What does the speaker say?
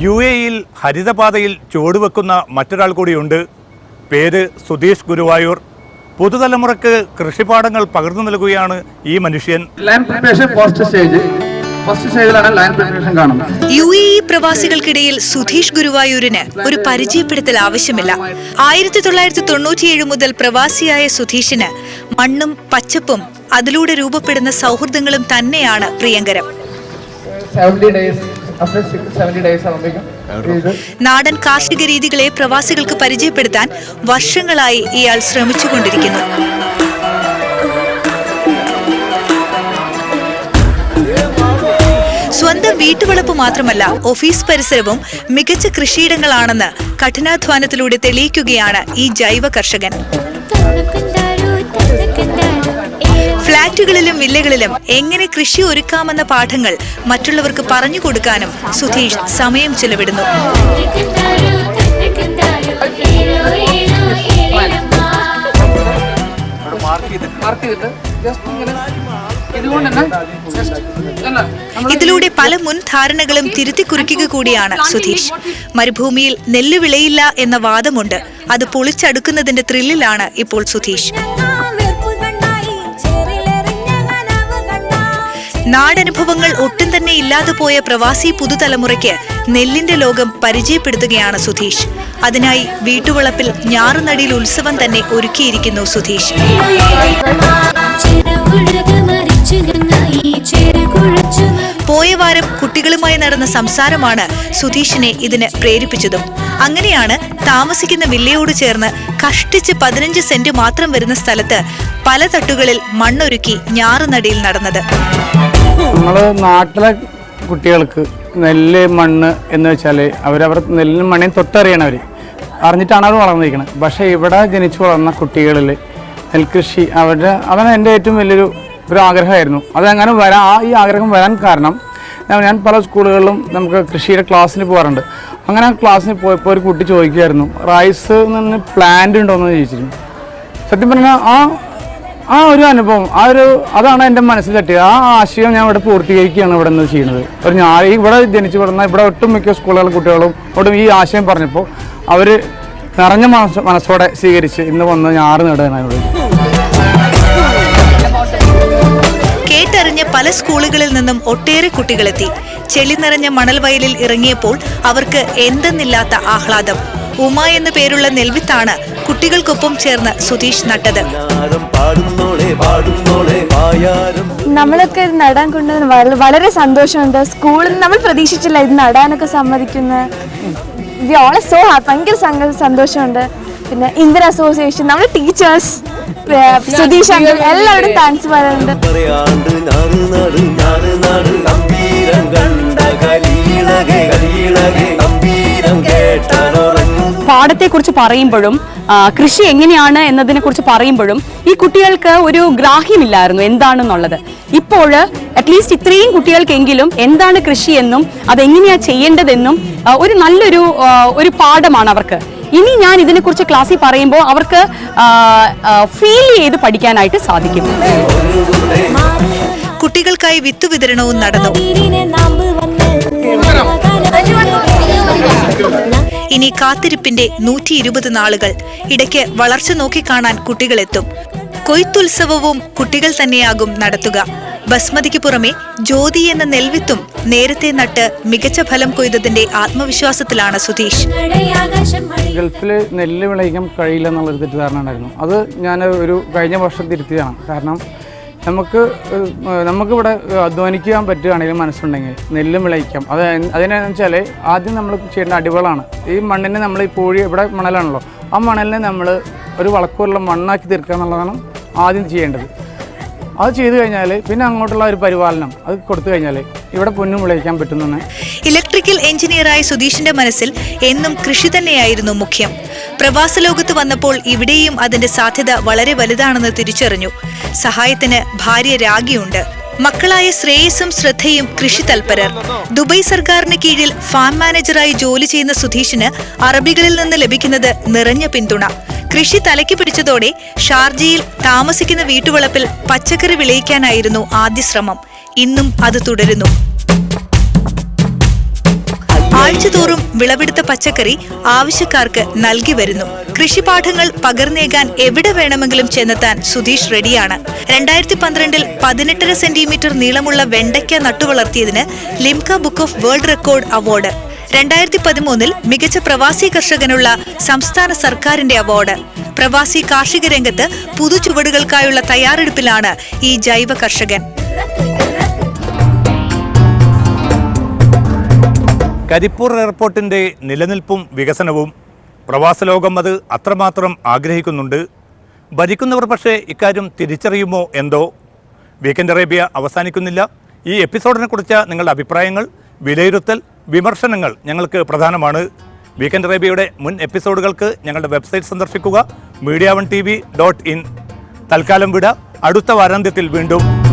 UAE-യിൽ ഹരിതപാതയിൽ ചുവടുവെക്കുന്ന മറ്റൊരാൾ കൂടിയുണ്ട്. പേര് സുധീഷ് ഗുരുവായൂർ. പുതുതലമുറക്ക് കൃഷിപാഠങ്ങൾ പകർന്നു നൽകുകയാണ് ഈ മനുഷ്യൻ. UAE പ്രവാസികൾക്കിടയിൽ സുധീഷ് ഗുരുവായൂരിന് ഒരു പരിചയപ്പെടുത്തൽ ആവശ്യമില്ല. 1997 മുതൽ പ്രവാസിയായ സുധീഷിന് മണ്ണും പച്ചപ്പും അതിലൂടെ രൂപപ്പെടുന്ന സൗഹൃദങ്ങളും തന്നെയാണ് പ്രിയങ്കരം. നാടൻ കാർഷിക രീതികളെ പ്രവാസികൾക്ക് പരിചയപ്പെടുത്താൻ വർഷങ്ങളായി ഇയാൾ ശ്രമിച്ചുകൊണ്ടിരിക്കുന്നു. സ്വന്തം വീട്ടുവളപ്പ് മാത്രമല്ല, ഓഫീസ് പരിസരവും മികച്ച കൃഷിയിടങ്ങളാണെന്ന് കഠിനാധ്വാനത്തിലൂടെ തെളിയിക്കുകയാണ് ഈ ജൈവ കർഷകൻ. ഫ്ളാറ്റുകളിലും വില്ലകളിലും എങ്ങനെ കൃഷി ഒരുക്കാമെന്ന പാഠങ്ങൾ മറ്റുള്ളവർക്ക് പറഞ്ഞു കൊടുക്കാനും സുധീഷ് സമയം ചെലവിടുന്നു. ഇതിലൂടെ പല മുൻധാരണകളും തിരുത്തിക്കുറിക്കുക കൂടിയാണ് സുധീഷ്. മരുഭൂമിയിൽ നെല്ല് വിളയില്ല എന്ന വാദമുണ്ട്. അത് പൊളിച്ചടുക്കുന്നതിന്റെ ത്രില്ലിലാണ് ഇപ്പോൾ സുധീഷ്. നാടനുഭവങ്ങൾ ഒട്ടും തന്നെ ഇല്ലാതെ പോയ പ്രവാസി പുതുതലമുറയ്ക്ക് നെല്ലിന്റെ ലോകം പരിചയപ്പെടുത്തുകയാണ് സുധീഷ്. അതിനായി വീട്ടുവളപ്പിൽ ഞാറുനടിയിൽ ഉത്സവം തന്നെ ഒരുക്കിയിരിക്കുന്നു സുധീഷ്. പോയ വാരം കുട്ടികളുമായി നടന്ന സംസാരമാണ് സുധീഷിനെ ഇതിന് പ്രേരിപ്പിച്ചതും. അങ്ങനെയാണ് താമസിക്കുന്ന വില്ലയോട് ചേർന്ന് കഷ്ടിച്ച് 15 സെന്റ് മാത്രം വരുന്ന സ്ഥലത്ത് പല തട്ടുകളിൽ മണ്ണൊരുക്കി ഞാറുനടിയിൽ നടന്നത്. നമ്മള് നാട്ടിലെ കുട്ടികൾക്ക് നെല്ല് മണ്ണ് എന്ന് വെച്ചാൽ അവരവർ നെല്ലിനും മണ്ണിനും തൊട്ടറിയണവർ അറിഞ്ഞിട്ടാണ് അവർ വളർന്നിരിക്കുന്നത്. പക്ഷേ ഇവിടെ ജനിച്ചു വളർന്ന കുട്ടികളിൽ നെൽകൃഷി അതാണ് എൻ്റെ ഏറ്റവും വലിയൊരു ആഗ്രഹമായിരുന്നു. അതങ്ങനെ ഈ ആഗ്രഹം വരാൻ കാരണം ഞാൻ പല സ്കൂളുകളിലും നമുക്ക് കൃഷിയുടെ ക്ലാസ്സിന് പോകാറുണ്ട്. അങ്ങനെ ക്ലാസ്സിന് പോയപ്പോൾ ഒരു കുട്ടി ചോദിക്കുമായിരുന്നു, റൈസ് നിന്ന് പ്ലാന്റ് ഉണ്ടോയെന്ന് ചോദിച്ചിരുന്നു. സത്യം പറഞ്ഞാൽ ആ ഒരു അനുഭവം അതാണ് എൻ്റെ മനസ്സിൽ തട്ടിയത്. ആ ആശയം ഞാൻ ഇവിടെ പൂർത്തീകരിക്കുകയാണ് ഇവിടെ നിന്ന് ചെയ്യുന്നത്. ഇവിടെ ജനിച്ചു വളർന്ന ഇവിടെ ഒട്ടുമിക്ക സ്കൂളുകളിലെ കുട്ടികളും ഇവിടെ ഈ ആശയം പറഞ്ഞപ്പോൾ അവർ നിറഞ്ഞ മനസ്സോടെ സ്വീകരിച്ച് ഇന്ന് വന്ന് ഞാറ് നടുകയാണ് ഇവിടെ. കേട്ടറിഞ്ഞ പല സ്കൂളുകളിൽ നിന്നും ഒട്ടേറെ കുട്ടികളെത്തി. ചെളി നിറഞ്ഞ മണൽ വയലിൽ ഇറങ്ങിയപ്പോൾ അവർക്ക് എന്തെന്നില്ലാത്ത ആഹ്ലാദം. ഉമ എന്നു പേരുള്ള നെൽവിത്താണ് കുട്ടികൾക്കൊപ്പം ചേർന്ന് സുധീഷ് നട്ടത്. നമ്മളൊക്കെ നടാൻ കൊണ്ടുവന്ന് വളരെ സന്തോഷമുണ്ട്. സ്കൂളിൽ നമ്മൾ പ്രതീക്ഷിച്ചില്ല ഇത് നടാനൊക്കെ സമ്മതിക്കുന്നത്. ഭയങ്കര സന്തോഷമുണ്ട്. പിന്നെ ഇന്ത്യൻ അസോസിയേഷൻ, നമ്മുടെ ടീച്ചേഴ്സ്, സുധീഷ് അങ്കിൾ എല്ലാവരും താങ്ക്സ് പറയുന്നുണ്ട്. പാഠത്തെക്കുറിച്ച് പറയുമ്പോഴും കൃഷി എങ്ങനെയാണ് എന്നതിനെ കുറിച്ച് പറയുമ്പോഴും ഈ കുട്ടികൾക്ക് ഒരു ഗ്രാഹ്യമില്ലായിരുന്നു എന്താണെന്നുള്ളത്. ഇപ്പോൾ അറ്റ്ലീസ്റ്റ് ഇത്രയും കുട്ടികൾക്കെങ്കിലും എന്താണ് കൃഷിയെന്നും അതെങ്ങനെയാ ചെയ്യേണ്ടതെന്നും ഒരു നല്ലൊരു പാഠമാണ് അവർക്ക്. ഇനി ഞാൻ ഇതിനെക്കുറിച്ച് ക്ലാസ്സിൽ പറയുമ്പോൾ അവർക്ക് ഫീൽ ചെയ്ത് പഠിക്കാനായിട്ട് സാധിക്കും. കുട്ടികൾക്കായി വിത്ത് വിതരണവും നടന്നു. ഇനി കാത്തിരിപ്പിന്റെ 120 നാളുകൾ. ഇടയ്ക്ക് വളർച്ച നോക്കിക്കാണാൻ കുട്ടികളെത്തും. കൊയ്ത്തുത്സവവും കുട്ടികൾ തന്നെയാകും നടത്തുക. ബസ്മതിക്ക് പുറമെ ജ്യോതി എന്ന നെൽവിത്തും നേരത്തെ നട്ട് മികച്ച ഫലം കൊയ്തതിന്റെ ആത്മവിശ്വാസത്തിലാണ് സുധീഷ്. ഗൾഫിൽ നെല്ല് വിളയിക്കാൻ കഴിയില്ല എന്നുള്ളൊരു തെറ്റിദ്ധാരണ ഉണ്ടായിരുന്നു. അത് ഞാൻ കഴിഞ്ഞ വർഷം തിരുത്തിയതാണ്. കാരണം നമുക്കിവിടെ അധ്വാനിക്കാൻ പറ്റുകയാണെങ്കിലും മനസ്സുണ്ടെങ്കിൽ നെല്ലും വിളയിക്കാം. അതിനെന്ന് വെച്ചാൽ ആദ്യം നമ്മൾ ചെയ്യേണ്ട അടിവളമാണ്. ഈ മണ്ണിനെ നമ്മൾ ഈ പൂഴി ഇവിടെ മണലാണല്ലോ, ആ മണലിനെ നമ്മൾ ഒരു വളക്കൂറുള്ള മണ്ണാക്കി തീർക്കുക എന്നുള്ളതാണ് ആദ്യം ചെയ്യേണ്ടത്. അത് ചെയ്തു കഴിഞ്ഞാൽ പിന്നെ അങ്ങോട്ടുള്ള ഒരു പരിപാലനം അത് കൊടുത്തു കഴിഞ്ഞാൽ ഇവിടെ പൊന്നും വിളയിക്കാൻ പറ്റുന്നു. ഇലക്ട്രിക്കൽ എഞ്ചിനീയറായ സുധീഷിന്റെ മനസ്സിൽ എന്നും കൃഷി തന്നെയായിരുന്നു മുഖ്യം. പ്രവാസ ലോകത്ത് വന്നപ്പോൾ ഇവിടെയും അതിന്റെ സാധ്യത വളരെ വലുതാണെന്ന് തിരിച്ചറിഞ്ഞു. സഹായത്തിന് ഭാര്യ രാഗിയുണ്ട്. മക്കളായ ശ്രേയസും ശ്രദ്ധയും കൃഷി തൽപരർ. ദുബൈ സർക്കാരിന് കീഴിൽ ഫാം മാനേജറായി ജോലി ചെയ്യുന്ന സുധീഷിന് അറബികളിൽ നിന്ന് ലഭിക്കുന്നത് നിറഞ്ഞ പിന്തുണ. കൃഷി തലയ്ക്ക് പിടിച്ചതോടെ ഷാർജയിൽ താമസിക്കുന്ന വീട്ടുവളപ്പിൽ പച്ചക്കറി വിളയിക്കാനായിരുന്നു ആദ്യ ശ്രമം. ഇന്നും അത് തുടരുന്നു. ആഴ്ചതോറും വിളവെടുത്ത പച്ചക്കറി ആവശ്യക്കാർക്ക് നൽകി വരുന്നു. കൃഷിപാഠങ്ങൾ പകർന്നേകാൻ എവിടെ വേണമെങ്കിലും ചെന്നെത്താൻ സുധീഷ് റെഡിയാണ്. 2012 18.5 സെന്റിമീറ്റർ നീളമുള്ള വെണ്ടയ്ക്ക നട്ടുവളർത്തിയതിന് Limca book of world record award. 2013 മികച്ച പ്രവാസി കർഷകനുള്ള സംസ്ഥാന സർക്കാരിന്റെ അവാർഡ്. പ്രവാസി കാർഷിക രംഗത്ത് പുതുചുവടുകൾക്കായുള്ള തയ്യാറെടുപ്പിലാണ് ഈ ജൈവ കർഷകൻ. കരിപ്പൂർ എയർപോർട്ടിന്റെ നിലനിൽപ്പും വികസനവും പ്രവാസ ലോകം അത് അത്രമാത്രം ആഗ്രഹിക്കുന്നുണ്ട്. ഭരിക്കുന്നവർ പക്ഷേ ഇക്കാര്യം തിരിച്ചറിയുമോ എന്തോ. വീക്കെൻഡ് അറേബ്യ അവസാനിക്കുന്നില്ല. ഈ എപ്പിസോഡിനെ കുറിച്ച് നിങ്ങളുടെ അഭിപ്രായങ്ങൾ, വിലയിരുത്തൽ, വിമർശനങ്ങൾ ഞങ്ങൾക്ക് പ്രധാനമാണ്. വീക്കെൻഡ് അറേബ്യയുടെ മുൻ എപ്പിസോഡുകൾക്ക് ഞങ്ങളുടെ വെബ്സൈറ്റ് സന്ദർശിക്കുക, media1tv.in. തൽക്കാലം വിട. അടുത്ത വാരാന്ത്യത്തിൽ വീണ്ടും.